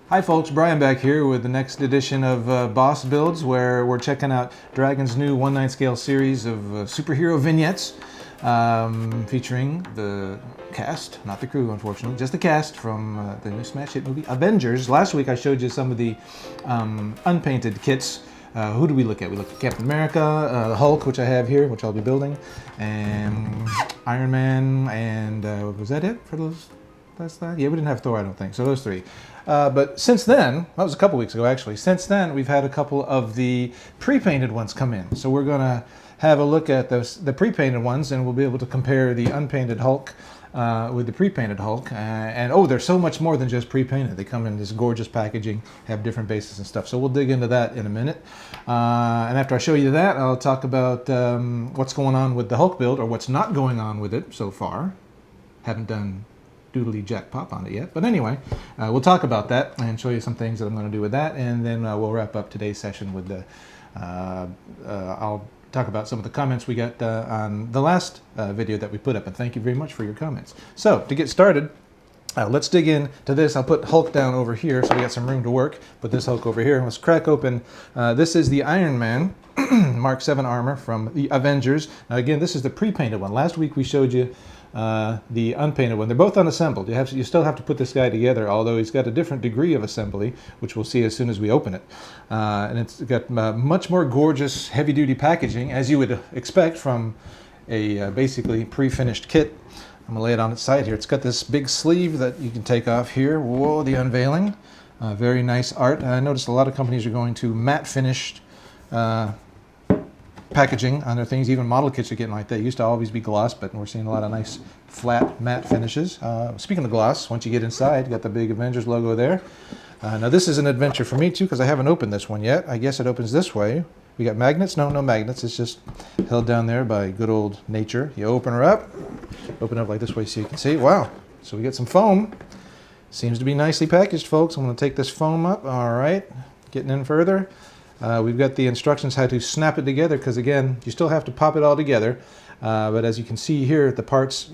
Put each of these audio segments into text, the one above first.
Hi folks, Brian back here with the next edition of Boss Builds, where we're checking out Dragon's new 1/9 scale series of superhero vignettes featuring the cast, not the crew unfortunately, just the cast from the new smash hit movie Avengers. Last week I showed you some of the unpainted kits. Who do we look at? We looked at Captain America, the Hulk, which I have here, which I'll be building, and Iron Man, and was that it for those? That's that? Yeah, we didn't have Thor, I don't think. So those three. But since then, that was a couple weeks ago actually, since then we've had a couple of the pre-painted ones come in. So we're going to have a look at the pre-painted ones, and we'll be able to compare the unpainted Hulk with the pre-painted Hulk. And oh, they're so much more than just pre-painted. They come in this gorgeous packaging, have different bases and stuff. So we'll dig into that in a minute. And after I show you that, I'll talk about what's going on with the Hulk build, or what's not going on with it so far. Haven't done doodly jack pop on it yet, but anyway, we'll talk about that and show you some things that I'm going to do with that, and then we'll wrap up today's session with the I'll talk about some of the comments we got on the last video that we put up, and thank you very much for your comments. So to get started, let's dig into this. I'll put Hulk down over here so we got some room to work. Put this Hulk over here. Let's crack open. This is the Iron Man Mark 7 armor from the Avengers. Now again, this is the pre-painted one. Last week we showed you the unpainted one. They're both unassembled. You still have to put this guy together, although he's got a different degree of assembly, which we'll see as soon as we open it. And it's got much more gorgeous heavy-duty packaging, as you would expect from a basically pre-finished kit. I'm going to lay it on its side here. It's got this big sleeve that you can take off here. Whoa, the unveiling. Very nice art. I noticed a lot of companies are going to matte finished packaging on their things. Even model kits are getting like that. It used to always be gloss, but we're seeing a lot of nice flat matte finishes. Speaking of gloss, once you get inside, you got the big Avengers logo there. Now this is an adventure for me too, because I haven't opened this one yet. I guess it opens this way. We got magnets? No magnets. It's just held down there by good old nature. You open her up. Open up like this way so you can see. Wow. So we got some foam. Seems to be nicely packaged, folks. I'm going to take this foam up. All right. Getting in further. We've got the instructions how to snap it together, because again, you still have to pop it all together. But as you can see here, the parts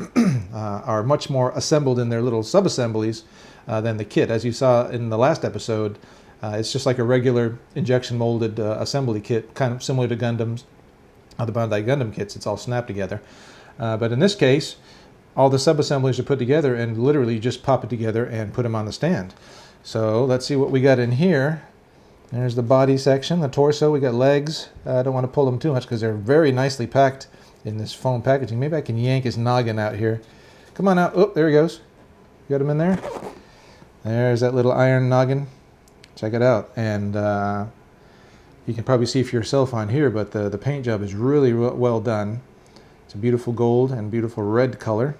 are much more assembled in their little sub-assemblies than the kit. As you saw in the last episode, it's just like a regular injection molded assembly kit, kind of similar to Gundam's, the Bandai Gundam kits. It's all snapped together. But in this case, all the sub-assemblies are put together, and literally you just pop it together and put them on the stand. So let's see what we got in here. There's the body section, the torso. We got legs. I don't want to pull them too much because they're very nicely packed in this foam packaging. Maybe I can yank his noggin out here. Come on out. Oh, there he goes. Got him in there. There's that little iron noggin. Check it out. And you can probably see for yourself on here, but the paint job is really well done. It's a beautiful gold and beautiful red color.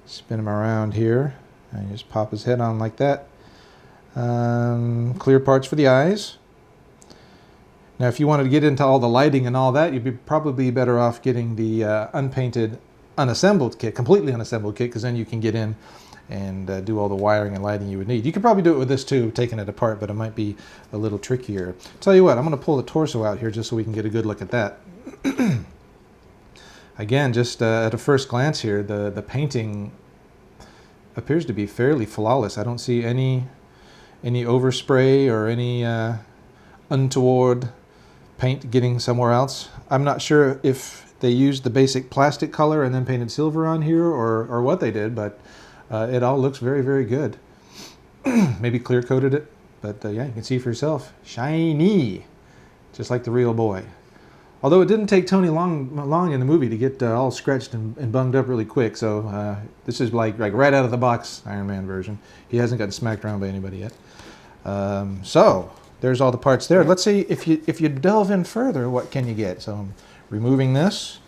Spin him around here. And you just pop his head on like that. Clear parts for the eyes. Now if you wanted to get into all the lighting and all that, you'd be probably better off getting the unpainted, unassembled kit, completely unassembled kit, because then you can get in and do all the wiring and lighting you would need. You could probably do it with this too, taking it apart, but it might be a little trickier. Tell you what, I'm going to pull the torso out here just so we can get a good look at that. Again, just at a first glance here, the painting appears to be fairly flawless. I don't see any overspray or any untoward paint getting somewhere else. I'm not sure if they used the basic plastic color and then painted silver on here, or what they did, but it all looks very, very good. Maybe clear coated it, but yeah, you can see for yourself. Shiny, just like the real boy. Although it didn't take Tony long in the movie to get all scratched and bunged up really quick, so this is like right out of the box Iron Man version. He hasn't gotten smacked around by anybody yet. So there's all the parts there. Let's see if you delve in further, what can you get? So I'm removing this.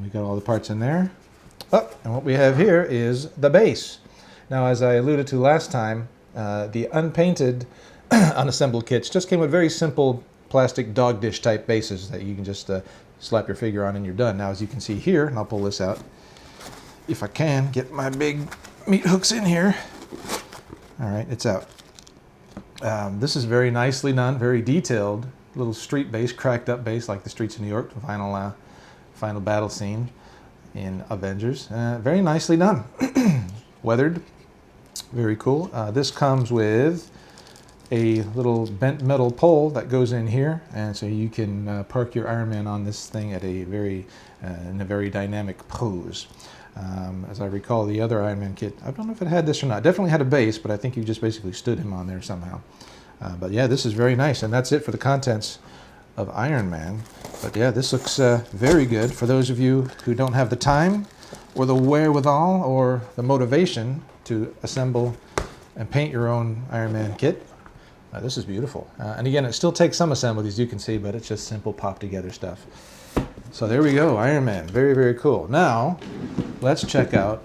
We got all the parts in there. Oh, and what we have here is the base. Now, as I alluded to last time, the unpainted, unassembled kits just came with very simple plastic dog dish type bases that you can just slap your figure on and you're done. Now, as you can see here, and I'll pull this out if I can get my big meat hooks in here. All right, it's out. This is very nicely done, very detailed. Little street base, cracked up base like the streets of New York, the final battle scene in Avengers. Very nicely done. Weathered. Very cool. This comes with a little bent metal pole that goes in here, and so you can park your Iron Man on this thing at a very in a very dynamic pose. As I recall, the other Iron Man kit, I don't know if it had this or not. It definitely had a base, but I think you just basically stood him on there somehow. But yeah, this is very nice, and that's it for the contents of Iron Man. But yeah, this looks very good for those of you who don't have the time or the wherewithal or the motivation to assemble and paint your own Iron Man kit. This is beautiful. And again, it still takes some assembly, as you can see, but it's just simple pop together stuff. So there we go, Iron Man. Very, very cool. Now, let's check out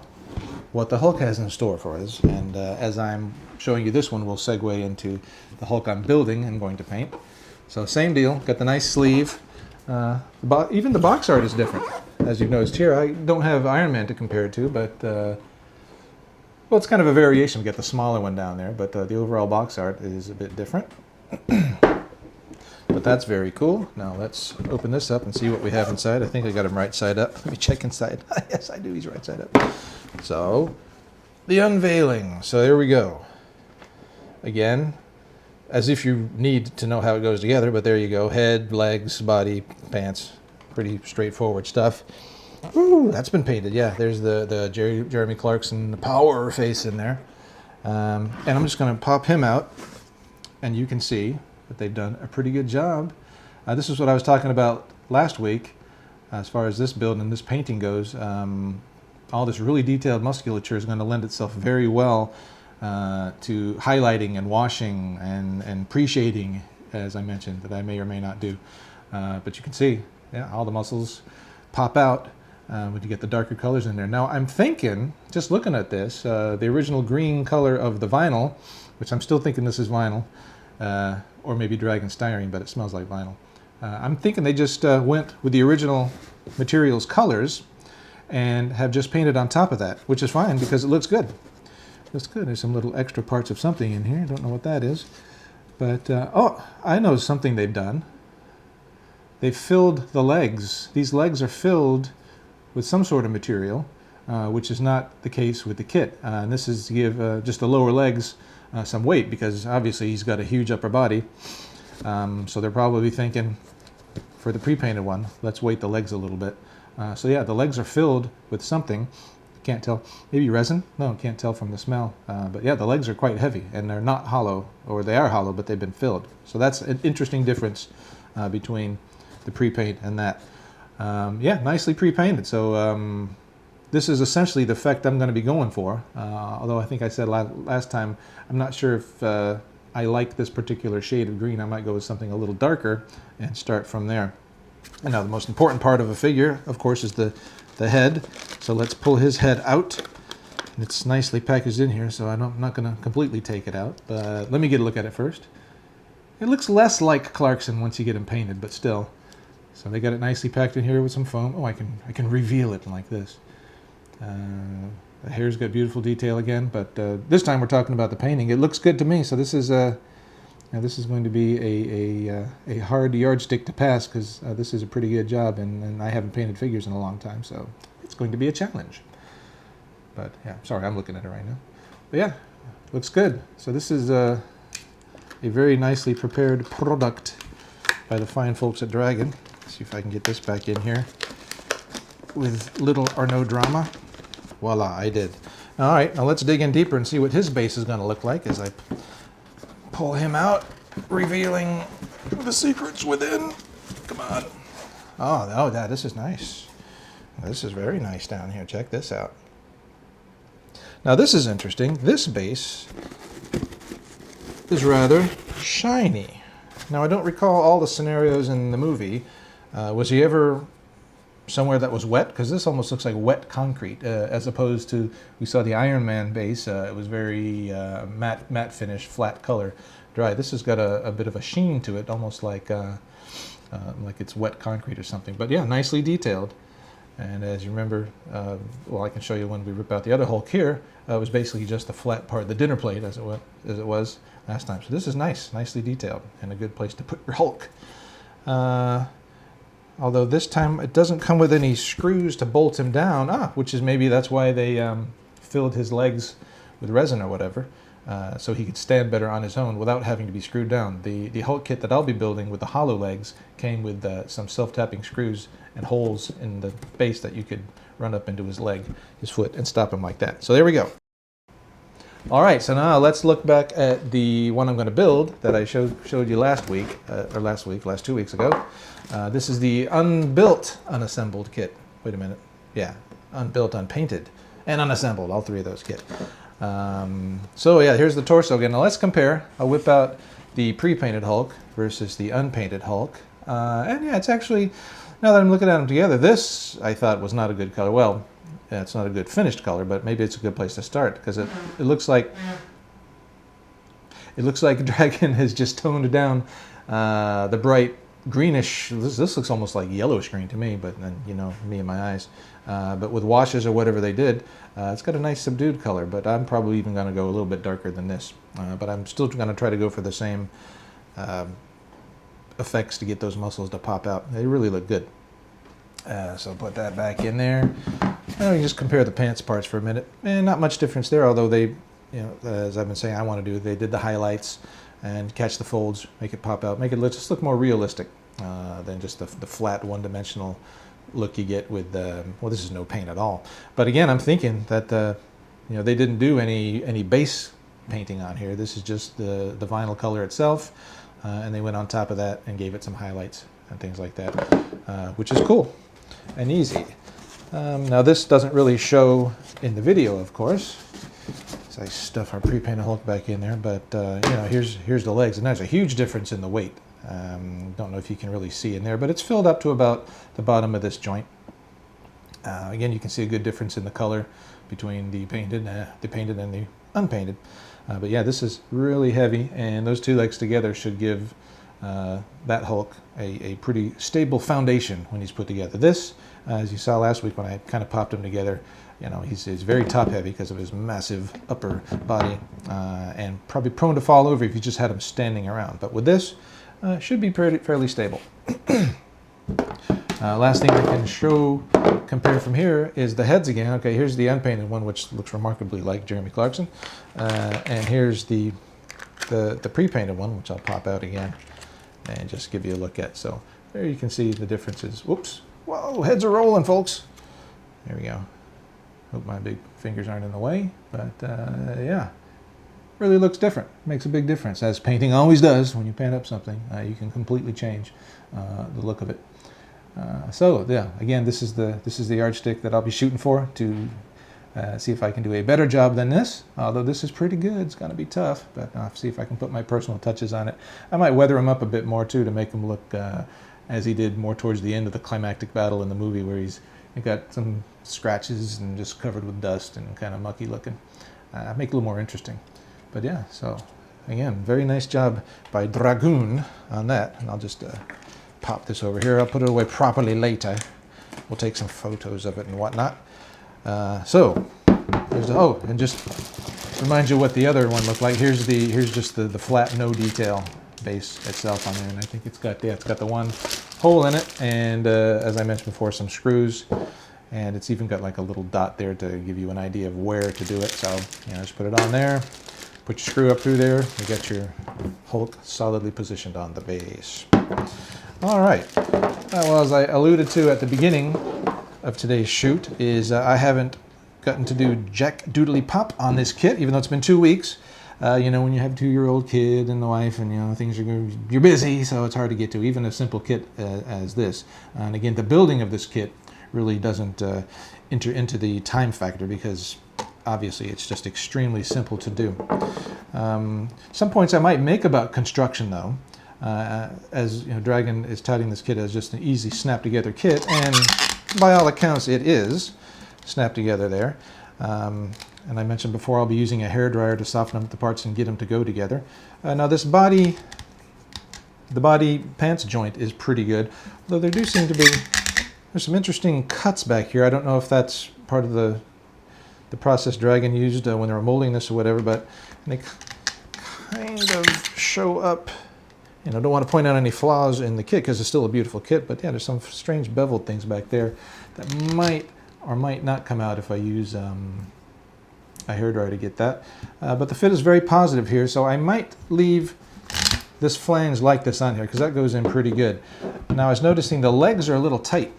what the Hulk has in store for us. And as I'm showing you this one, we'll segue into the Hulk I'm building and going to paint. So same deal, got the nice sleeve. Even the box art is different, as you've noticed here. I don't have Iron Man to compare it to, but well, it's kind of a variation. We get the smaller one down there, but the overall box art is a bit different. But that's very cool. Now let's open this up and see what we have inside. I think I got him right side up. Let me check inside. Yes, I do. He's right side up. So, the unveiling. So there we go. Again, as if you need to know how it goes together, but there you go. Head, legs, body, pants. Pretty straightforward stuff. Ooh, that's been painted. Yeah, there's the Jeremy Clarkson power face in there. And I'm just going to pop him out, and you can see that they've done a pretty good job. This is what I was talking about last week as far as this build and this painting goes. All this really detailed musculature is going to lend itself very well to highlighting and washing and pre-shading, as I mentioned, that I may or may not do. But you can see, yeah, all the muscles pop out when you get the darker colors in there. Now I'm thinking, just looking at this, the original green color of the vinyl, which I'm still thinking this is vinyl, or maybe Dragon Styrene, but it smells like vinyl. I'm thinking they just went with the original materials colors and have just painted on top of that, which is fine because it looks good. It looks good. There's some little extra parts of something in here. I don't know what that is. But, oh, I know something they've done. They've filled the legs. These legs are filled with some sort of material, which is not the case with the kit. And this is to give just the lower legs some weight, because obviously he's got a huge upper body. So they're probably thinking, for the pre-painted one, let's weight the legs a little bit. So yeah, the legs are filled with something. Can't tell. Maybe resin? No, can't tell from the smell. But yeah, the legs are quite heavy, and they're not hollow, or they are hollow, but they've been filled. So that's an interesting difference between the pre-paint and that. Yeah, nicely pre-painted. So this is essentially the effect I'm going to be going for. Although I think I said last time, I'm not sure if I like this particular shade of green. I might go with something a little darker and start from there. And now the most important part of a figure, of course, is the head. So let's pull his head out. It's nicely packaged in here, so I'm not going to completely take it out. But let me get a look at it first. It looks less like Clarkson once you get him painted, but still. So they got it nicely packed in here with some foam. Oh, I can reveal it like this. The hair's got beautiful detail again, but this time we're talking about the painting. It looks good to me, so this is going to be a hard yardstick to pass, because this is a pretty good job, and I haven't painted figures in a long time, so it's going to be a challenge. But yeah, sorry, I'm looking at it right now. But yeah, looks good. So this is a very nicely prepared product by the fine folks at Dragon. Let's see if I can get this back in here with little or no drama. Voila, I did. All right, now let's dig in deeper and see what his base is going to look like as I pull him out, revealing the secrets within. Come on. Oh, this is nice. This is very nice down here. Check this out. Now this is interesting. This base is rather shiny. Now I don't recall all the scenarios in the movie. Was he ever somewhere that was wet? Because this almost looks like wet concrete, as opposed to, we saw the Iron Man base. It was very matte finish, flat color, dry. This has got a bit of a sheen to it, almost like it's wet concrete or something. But yeah, nicely detailed. And as you remember, well, I can show you when we rip out the other Hulk here. It was basically just the flat part, the dinner plate, as it was last time. So this is nice, nicely detailed, and a good place to put your Hulk. Although this time it doesn't come with any screws to bolt him down, which is maybe that's why they filled his legs with resin or whatever. so he could stand better on his own without having to be screwed down. The Hulk kit that I'll be building with the hollow legs came with some self-tapping screws and holes in the base that you could run up into his leg, his foot, and stop him like that. So there we go. All right, so now let's look back at the one I'm going to build that I showed you last 2 weeks ago. This is the unbuilt, unassembled kit. Wait a minute. Yeah, unbuilt, unpainted, and unassembled, all three of those kit. So yeah, here's the torso again. Now let's compare. I'll whip out the pre-painted Hulk versus the unpainted Hulk. And yeah, it's actually, now that I'm looking at them together, this I thought was not a good color. Well, yeah, it's not a good finished color, but maybe it's a good place to start because it looks like Dragon has just toned down the bright greenish. This looks almost like yellowish green to me, but then, you know, me and my eyes. But with washes or whatever they did, it's got a nice subdued color, but I'm probably even going to go a little bit darker than this. But I'm still going to try to go for the same effects to get those muscles to pop out. They really look good. So put that back in there. Now we can just compare the pants parts for a minute. And not much difference there, although they, you know, as I've been saying I want to do, they did the highlights and catch the folds, make it pop out, make it just look more realistic than just the flat one-dimensional look you get with, well, this is no paint at all. But again, I'm thinking that, you know, they didn't do any base painting on here. This is just the vinyl color itself, and they went on top of that and gave it some highlights and things like that, which is cool and easy. Now this doesn't really show in the video, of course, as I stuff our pre-painted Hulk back in there, but you know, here's the legs, and there's a huge difference in the weight. Don't know if you can really see in there, but it's filled up to about the bottom of this joint. Again, you can see a good difference in the color between the painted and the unpainted. But yeah, this is really heavy, and those two legs together should give that Hulk a pretty stable foundation when he's put together. This, as you saw last week when I kind of popped him together, you know, he's very top heavy because of his massive upper body, and probably prone to fall over if you just had him standing around. But with this, should be fairly stable. Last thing I can compare from here is the heads again. Okay, here's the unpainted one, which looks remarkably like Jeremy Clarkson, and here's the pre-painted one, which I'll pop out again and just give you a look at. So there you can see the differences. Whoops! Whoa, heads are rolling, folks. There we go. Hope my big fingers aren't in the way, but yeah. Really looks different. Makes a big difference, as painting always does. When you paint up something, you can completely change the look of it. So yeah, again, this is the yardstick that I'll be shooting for to see if I can do a better job than this. Although this is pretty good, it's going to be tough, but I'll see if I can put my personal touches on it. I might weather him up a bit more too to make him look as he did more towards the end of the climactic battle in the movie, where he's got some scratches and just covered with dust and kind of mucky looking. Make it a little more interesting. But yeah, so again, very nice job by Dragoon on that. And I'll just pop this over here. I'll put it away properly later. We'll take some photos of it and whatnot. So, oh, and just remind you what the other one looked like. Here's just the flat, no detail base itself on there, and I think it's got the one hole in it, and as I mentioned before, some screws, and it's even got like a little dot there to give you an idea of where to do it. So, you know, just put it on there. Put your screw up through there, you got your Hulk solidly positioned on the base. All right, well, as I alluded to at the beginning of today's shoot, is I haven't gotten to do jack doodly pop on this kit, even though it's been 2 weeks. You know, when you have a 2-year-old kid and the wife, and you know, you're busy, so it's hard to get to even a simple kit as this. And again, the building of this kit really doesn't enter into the time factor, because obviously it's just extremely simple to do. Some points I might make about construction, though, as you know, Dragon is touting this kit as just an easy snap together kit, and by all accounts it is snap together there. And I mentioned before, I'll be using a hairdryer to soften up the parts and get them to go together. Now this the body pants joint is pretty good, though there do seem to be, there's some interesting cuts back here. I don't know if that's part of the process Dragon used when they were molding this or whatever, but they kind of show up. You know, don't want to point out any flaws in the kit because it's still a beautiful kit, but yeah, there's some strange beveled things back there that might or might not come out if I use a a hairdryer to get that. But the fit is very positive here, so I might leave this flange like this on here because that goes in pretty good. Now I was noticing the legs are a little tight.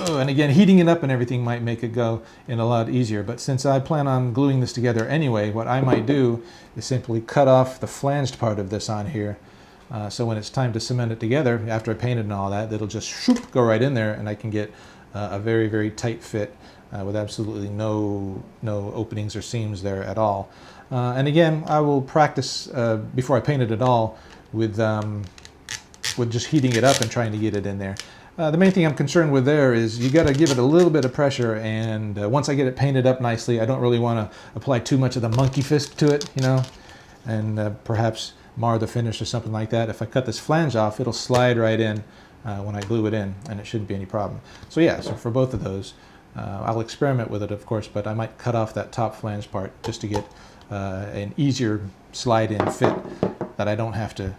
And again, heating it up and everything might make it go in a lot easier. But since I plan on gluing this together anyway, what I might do is simply cut off the flanged part of this on here. So when it's time to cement it together, after I painted and all that, it'll just shoop, go right in there and I can get a very, very tight fit with absolutely no openings or seams there at all. And again, I will practice before I paint it at all with just heating it up and trying to get it in there. The main thing I'm concerned with there is you got to give it a little bit of pressure, and once I get it painted up nicely, I don't really want to apply too much of the monkey fist to it, you know, and perhaps mar the finish or something like that. If I cut this flange off, it'll slide right in when I glue it in, and it shouldn't be any problem. So yeah, so for both of those, I'll experiment with it, of course, but I might cut off that top flange part just to get an easier slide-in fit that I don't have to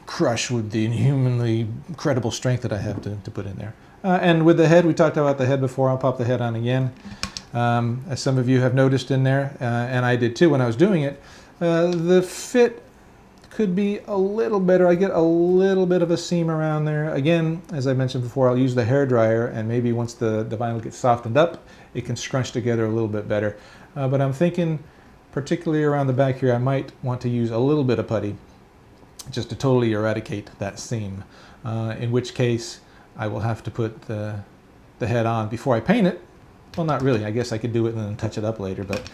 crush with the inhumanly incredible strength that I have to put in there. And with the head, we talked about the head before. I'll pop the head on again. As some of you have noticed in there, and I did too when I was doing it, the fit could be a little better. I get a little bit of a seam around there. Again, as I mentioned before, I'll use the hairdryer, and maybe once the vinyl gets softened up, it can scrunch together a little bit better. But I'm thinking, particularly around the back here, I might want to use a little bit of putty just to totally eradicate that seam, in which case I will have to put the head on before I paint it. Well, not really. I guess I could do it and then touch it up later, but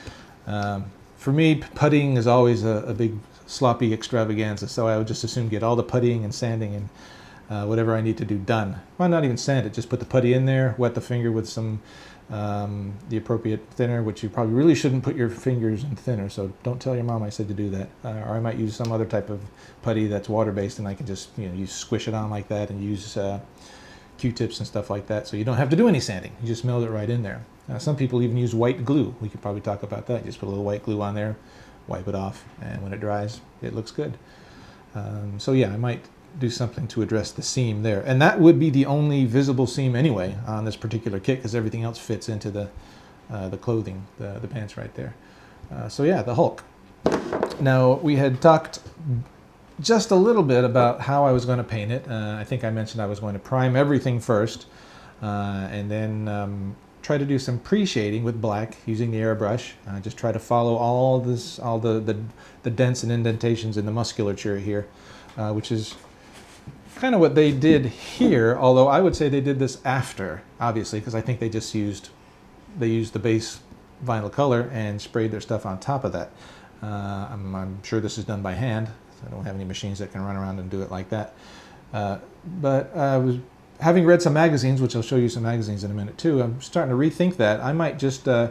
for me, puttying is always a big sloppy extravaganza, so I would just as soon get all the puttying and sanding and whatever I need to do done. Why not even sand it? Just put the putty in there, wet the finger with some the appropriate thinner, which you probably really shouldn't put your fingers in thinner, so don't tell your mom I said to do that. Or I might use some other type of putty that's water-based, and I can just, you know, you squish it on like that and use Q-tips and stuff like that, so you don't have to do any sanding. You just melt it right in there. Some people even use white glue. We could probably talk about that. Just put a little white glue on there, wipe it off, and when it dries, it looks good. So yeah, I might do something to address the seam there. And that would be the only visible seam anyway on this particular kit, because everything else fits into the clothing, the pants right there. So yeah, the Hulk. Now, we had talked just a little bit about how I was going to paint it. I think I mentioned I was going to prime everything first, and then try to do some pre-shading with black using the airbrush. Just try to follow all the dents and indentations in the musculature here, which is kind of what they did here, although I would say they did this after, obviously, because I think they just used the base vinyl color and sprayed their stuff on top of that. I'm sure this is done by hand. I don't have any machines that can run around and do it like that. But I was having read some magazines, which I'll show you some magazines in a minute too. I'm starting to rethink that. I might just, I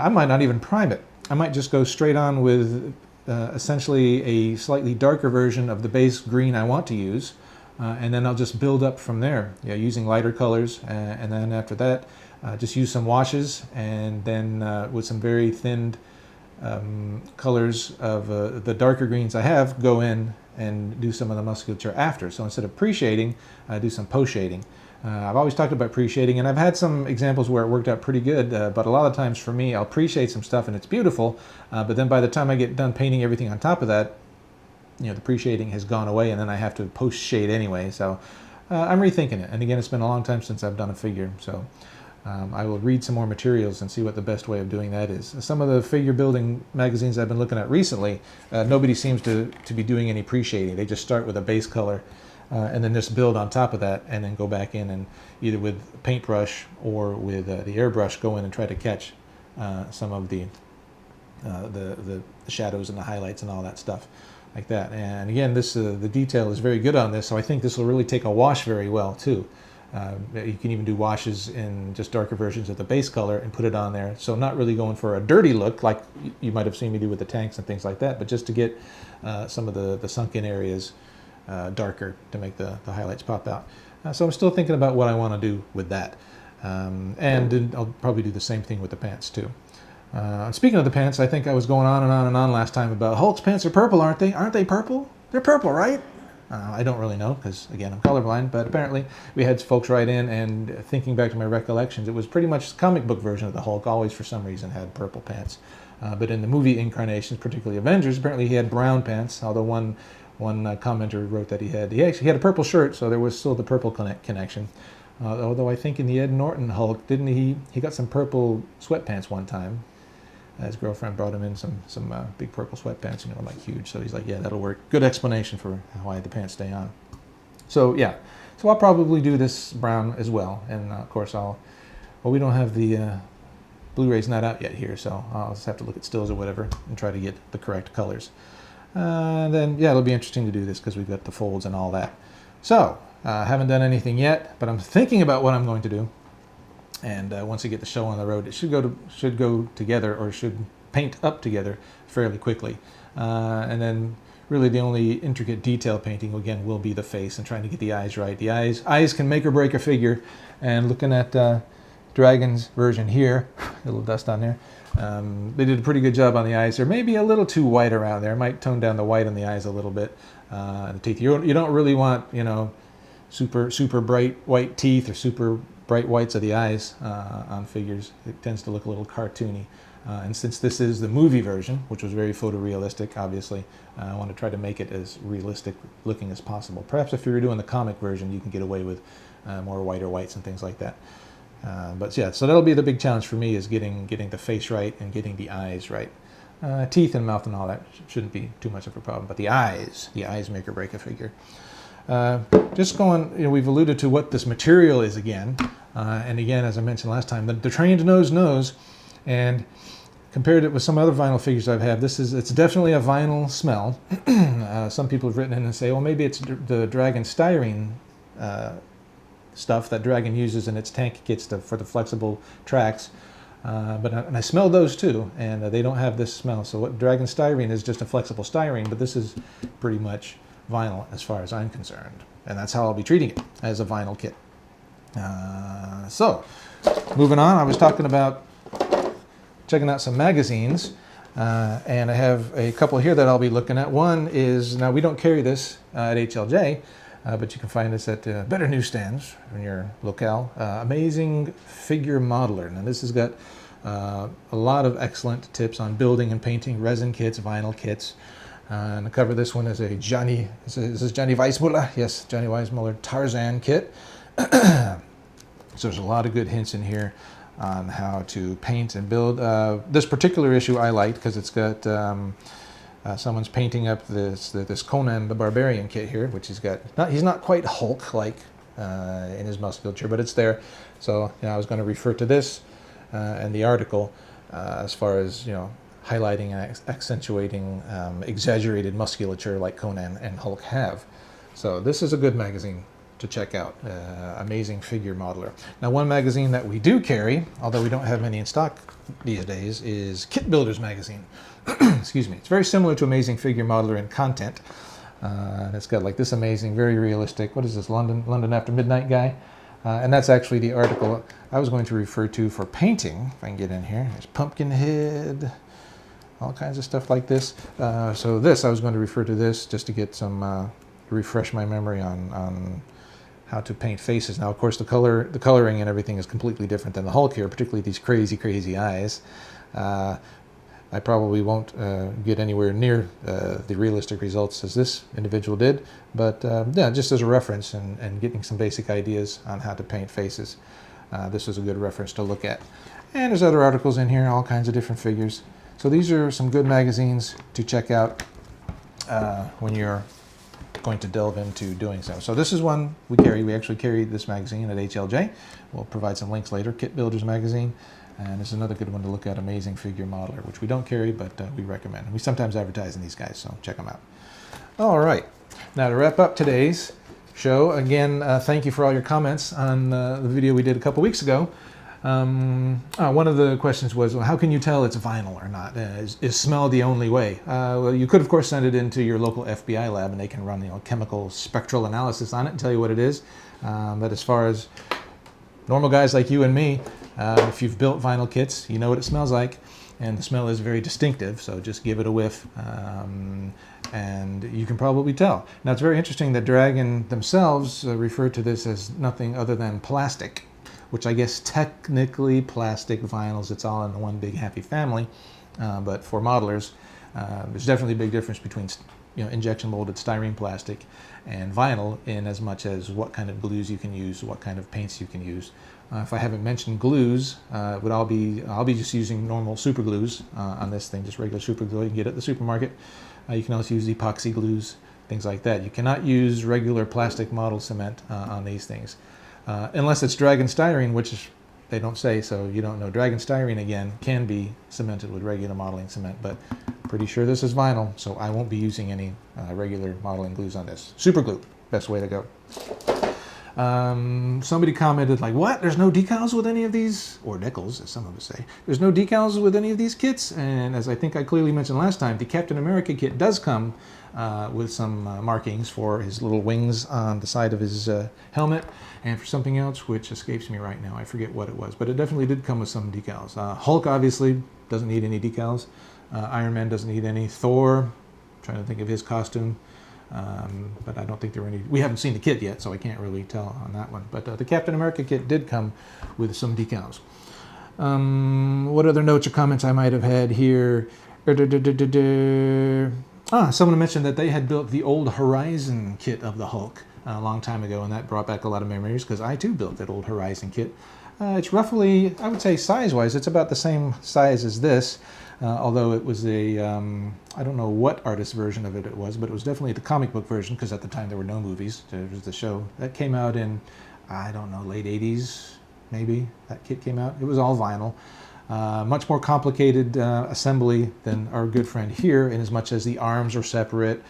might not even prime it. I might just go straight on with essentially a slightly darker version of the base green I want to use. And then I'll just build up from there, using lighter colors, and then after that, just use some washes, and then with some very thinned colors of the darker greens I have, go in and do some of the musculature after. So instead of pre-shading, I do some post-shading. I've always talked about pre-shading, and I've had some examples where it worked out pretty good, but a lot of times for me, I'll pre-shade some stuff and it's beautiful, but then by the time I get done painting everything on top of that, the pre-shading has gone away, and then I have to post-shade anyway. So I'm rethinking it. And again, it's been a long time since I've done a figure, so I will read some more materials and see what the best way of doing that is. Some of the figure building magazines I've been looking at recently, nobody seems to be doing any pre-shading. They just start with a base color and then just build on top of that, and then go back in and either with paintbrush or with the airbrush go in and try to catch some of the shadows and the highlights and all that stuff like that. And again, this the detail is very good on this, so I think this will really take a wash very well too. You can even do washes in just darker versions of the base color and put it on there. So not really going for a dirty look like you might have seen me do with the tanks and things like that, but just to get some of the sunken areas darker to make the highlights pop out. So I'm still thinking about what I want to do with that. And then I'll probably do the same thing with the pants too. Speaking of the pants, I think I was going on and on and on last time about Hulk's pants are purple, aren't they? Aren't they purple? They're purple, right? I don't really know because, again, I'm colorblind, but apparently we had folks write in, and thinking back to my recollections, it was pretty much the comic book version of the Hulk always, for some reason, had purple pants. But in the movie incarnations, particularly Avengers, apparently he had brown pants, although one commenter wrote that he actually had a purple shirt, so there was still the purple connection. Although I think in the Ed Norton Hulk, didn't he got some purple sweatpants one time. His girlfriend brought him in some big purple sweatpants, like huge. So he's like, yeah, that'll work. Good explanation for why the pants stay on. So yeah, so I'll probably do this brown as well. And of course well, we don't have the Blu-ray's not out yet here, so I'll just have to look at stills or whatever and try to get the correct colors. Then yeah, it'll be interesting to do this because we've got the folds and all that. So haven't done anything yet, but I'm thinking about what I'm going to do. And once we get the show on the road, it should go together, or should paint up together fairly quickly. And then really the only intricate detail painting, again, will be the face and trying to get the eyes right. The eyes can make or break a figure. And looking at Dragon's version here, a little dust on there, they did a pretty good job on the eyes. They're maybe a little too white around there. Might tone down the white on the eyes a little bit. The teeth, you don't really want, super bright white teeth or super bright whites of the eyes on figures. It tends to look a little cartoony. And since this is the movie version, which was very photorealistic, obviously, I want to try to make it as realistic looking as possible. Perhaps if you were doing the comic version, you can get away with more whiter whites and things like that. But yeah, so that'll be the big challenge for me, is getting the face right and getting the eyes right. Teeth and mouth and all that shouldn't be too much of a problem, but the eyes make or break a figure. Just going, we've alluded to what this material is again, and again, as I mentioned last time, the trained nose knows, and compared it with some other vinyl figures I've had, it's definitely a vinyl smell. Some people have written in and say, well, maybe it's the Dragon styrene stuff that Dragon uses in its tank kits for the flexible tracks. But I smell those too, and they don't have this smell. So what Dragon styrene is just a flexible styrene, but this is pretty much vinyl as far as I'm concerned. And that's how I'll be treating it, as a vinyl kit. So, moving on, I was talking about checking out some magazines, and I have a couple here that I'll be looking at. One is, now we don't carry this at HLJ, but you can find this at better newsstands in your locale. Amazing Figure Modeler. Now this has got a lot of excellent tips on building and painting resin kits, vinyl kits. And the cover of this one is a Johnny Weissmuller? Yes, Johnny Weissmuller Tarzan kit. So there's a lot of good hints in here on how to paint and build. This particular issue I liked because it's got someone's painting up this Conan the Barbarian kit here, which he's not quite Hulk-like in his musculature, but it's there. So I was going to refer to this and the article as far as highlighting and accentuating exaggerated musculature like Conan and Hulk have. So this is a good magazine to check out, Amazing Figure Modeler. Now one magazine that we do carry, although we don't have many in stock these days, is Kit Builders magazine. Excuse me. It's very similar to Amazing Figure Modeler in content. And it's got like this amazing, very realistic, what is this, London After Midnight guy? And that's actually the article I was going to refer to for painting, if I can get in here. There's Pumpkinhead, all kinds of stuff like this. So I was going to refer to this just to get some, refresh my memory on how to paint faces. Now, of course, the coloring and everything is completely different than the Hulk here, particularly these crazy, crazy eyes. I probably won't get anywhere near the realistic results as this individual did, but yeah, just as a reference and getting some basic ideas on how to paint faces. This is a good reference to look at. And there's other articles in here, all kinds of different figures. So these are some good magazines to check out when you're going to delve into doing so. So this is one we carry. We actually carry this magazine at HLJ. We'll provide some links later. Kit Builders magazine. And this is another good one to look at, Amazing Figure Modeler, which we don't carry, but we recommend. We sometimes advertise in these guys, so check them out. All right. Now to wrap up today's show, again, thank you for all your comments on the video we did a couple weeks ago. One of the questions was, well, how can you tell it's vinyl or not? Is smell the only way? Well, you could, of course, send it into your local FBI lab, and they can run chemical spectral analysis on it and tell you what it is. But as far as normal guys like you and me, if you've built vinyl kits, you know what it smells like, and the smell is very distinctive, so just give it a whiff, and you can probably tell. Now, it's very interesting that Dragon themselves referred to this as nothing other than plastic, which I guess technically plastic vinyls, it's all in one big happy family. But for modelers, there's definitely a big difference between injection molded styrene plastic and vinyl, in as much as what kind of glues you can use, what kind of paints you can use. If I haven't mentioned glues, I'll be just using normal super glues on this thing, just regular super glue you can get at the supermarket. You can also use epoxy glues, things like that. You cannot use regular plastic model cement on these things, unless it's Dragon styrene, which they don't say, so you don't know. Dragon styrene, again, can be cemented with regular modeling cement, but pretty sure this is vinyl, so I won't be using any regular modeling glues on this. Super glue, best way to go. Somebody commented like, what? There's no decals with any of these? Or decals, as some of us say. There's no decals with any of these kits? And as I think I clearly mentioned last time, the Captain America kit does come with some markings for his little wings on the side of his helmet, and for something else which escapes me right now. I forget what it was, but it definitely did come with some decals. Hulk obviously doesn't need any decals. Iron Man doesn't need any. Thor, I'm trying to think of his costume, but I don't think there were any. We haven't seen the kit yet, so I can't really tell on that one. But the Captain America kit did come with some decals. What other notes or comments I might have had here? Someone mentioned that they had built the old Horizon kit of the Hulk a long time ago, and that brought back a lot of memories, because I too built that old Horizon kit. It's roughly, I would say size-wise, it's about the same size as this, although it was a, I don't know what artist version of it was, but it was definitely the comic book version, because at the time there were no movies. There was the show. That came out in, I don't know, late 80s, maybe, that kit came out. It was all vinyl. Much more complicated assembly than our good friend here, in as much as the arms are separate.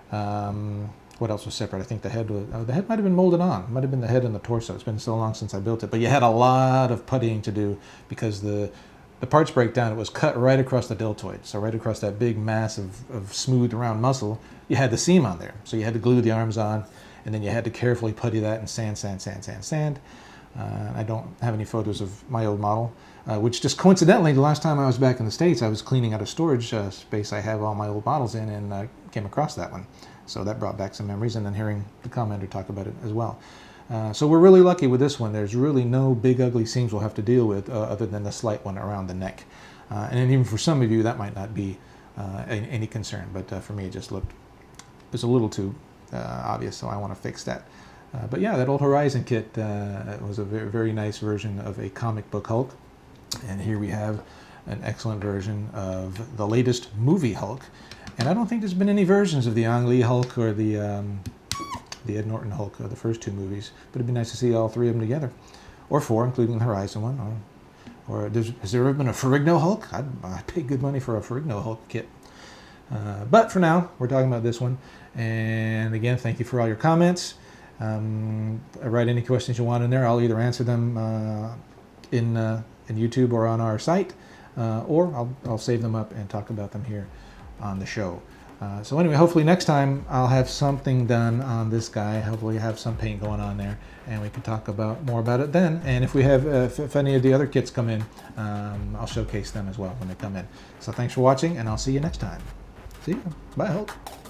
What else was separate? I think the head was, the head might have been molded on. It might have been the head and the torso. It's been so long since I built it. But you had a lot of puttying to do, because the parts break down. It was cut right across the deltoid. So right across that big mass of smooth round muscle, you had the seam on there. So you had to glue the arms on, and then you had to carefully putty that and sand. I don't have any photos of my old model, which just coincidentally, the last time I was back in the States, I was cleaning out a storage space I have all my old models in, and came across that one. So that brought back some memories, and then hearing the commenter talk about it as well. So we're really lucky with this one. There's really no big ugly seams we'll have to deal with, other than the slight one around the neck. And even for some of you, that might not be any concern, but for me, it just looked, it's a little too obvious, so I want to fix that. But yeah, that old Horizon kit was a very, very nice version of a comic book Hulk. And here we have an excellent version of the latest movie Hulk. And I don't think there's been any versions of the Ang Lee Hulk or the Ed Norton Hulk, the first two movies. But it'd be nice to see all three of them together. Or four, including the Horizon one. Or has there ever been a Ferrigno Hulk? I'd pay good money for a Ferrigno Hulk kit. But for now, we're talking about this one. And again, thank you for all your comments. Write any questions you want in there. I'll either answer them in YouTube or on our site, or I'll save them up and talk about them here on the show. So anyway, hopefully next time I'll have something done on this guy. Hopefully have some paint going on there, and we can talk more about it then. And if we have, if any of the other kits come in, I'll showcase them as well when they come in. So thanks for watching, and I'll see you next time. See you. Bye, Hulk.